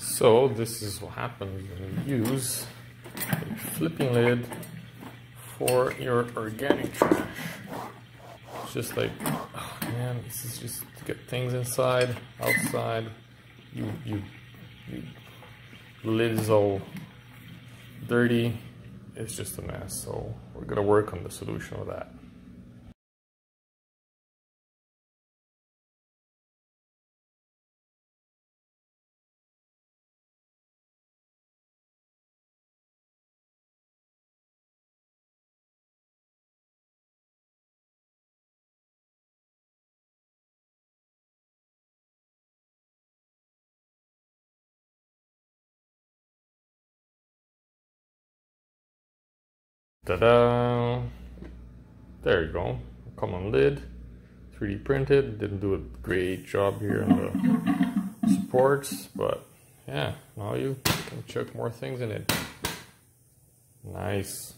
So this is what happens when you use a flipping lid for your organic trash. It's just like, oh man, this is just to get things inside, outside. The lid is all dirty. It's just a mess. So we're gonna work on the solution of that. Ta-da! There you go. Common lid, 3D printed. Didn't do a great job here on the supports, but yeah, now you can chuck more things in it. Nice.